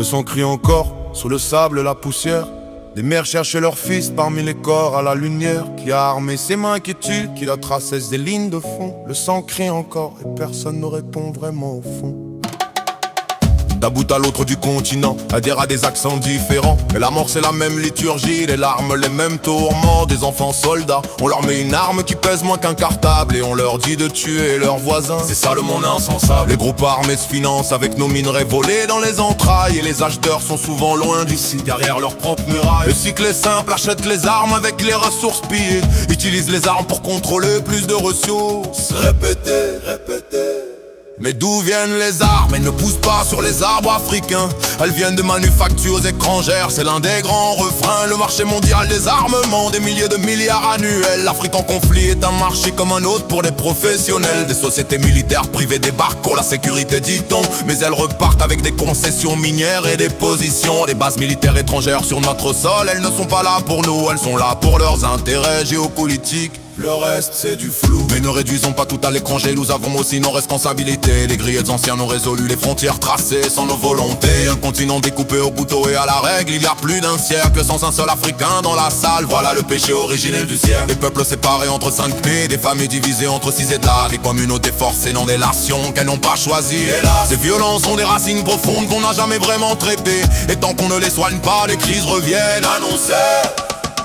Le sang crie encore, sous le sable, la poussière. Des mères cherchent leurs fils parmi les corps à la lumière. Qui a armé ses mains, qui tue, qui la tracesse des lignes de fond. Le sang crie encore et personne ne répond vraiment au fond. D'un bout à l'autre du continent, adhère à des accents différents. Mais la mort c'est la même liturgie, les larmes les mêmes tourments. Des enfants soldats, on leur met une arme qui pèse moins qu'un cartable. Et on leur dit de tuer leurs voisins, c'est ça le monde insensable. Les groupes armés se financent avec nos minerais volés dans les entrailles. Et les acheteurs sont souvent loin d'ici, derrière leurs propres murailles. Le cycle est simple, achète les armes avec les ressources pillées. Utilise les armes pour contrôler plus de ressources. Répétez, répétez. Mais d'où viennent les armes? Elles ne poussent pas sur les arbres africains. Elles viennent de manufactures étrangères, c'est l'un des grands refrains. Le marché mondial des armements, des milliers de milliards annuels. L'Afrique en conflit est un marché comme un autre pour les professionnels. Des sociétés militaires privées débarquent pour la sécurité, dit-on. Mais elles repartent avec des concessions minières et des positions. Des bases militaires étrangères sur notre sol, elles ne sont pas là pour nous, elles sont là pour leurs intérêts géopolitiques. Le reste c'est du flou. Mais ne réduisons pas tout à l'étranger, nous avons aussi nos responsabilités. Les grillés anciens ont résolu les frontières tracées sans nos volontés. Un continent découpé au couteau et à la règle. Il y a plus d'un siècle sans un seul Africain dans la salle. Voilà le péché originel du siècle. Des peuples séparés entre 5 pays, des familles divisées entre 6 États. Des communautés forcées dans des nations qu'elles n'ont pas choisies. Et là, ces violences ont des racines profondes qu'on n'a jamais vraiment traitées. Et tant qu'on ne les soigne pas, les crises reviennent annoncées.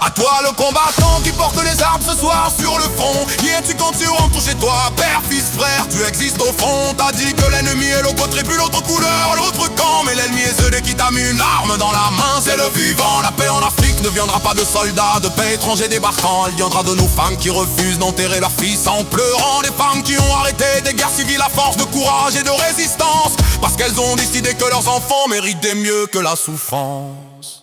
À toi le combattant qui porte les armes ce soir sur le front. Qui es-tu quand tu rentres chez toi, père, fils, frère? Tu existes au fond. T'as dit que l'ennemi est l'autre tribu, l'autre couleur, l'autre camp. Mais l'ennemi est celui qui t'a mis une arme dans la main, c'est le vivant. La paix en Afrique ne viendra pas de soldats, de pays étrangers débarquant. Elle viendra de nos femmes qui refusent d'enterrer leurs fils en pleurant. Des femmes qui ont arrêté des guerres civiles à force de courage et de résistance. Parce qu'elles ont décidé que leurs enfants méritaient mieux que la souffrance.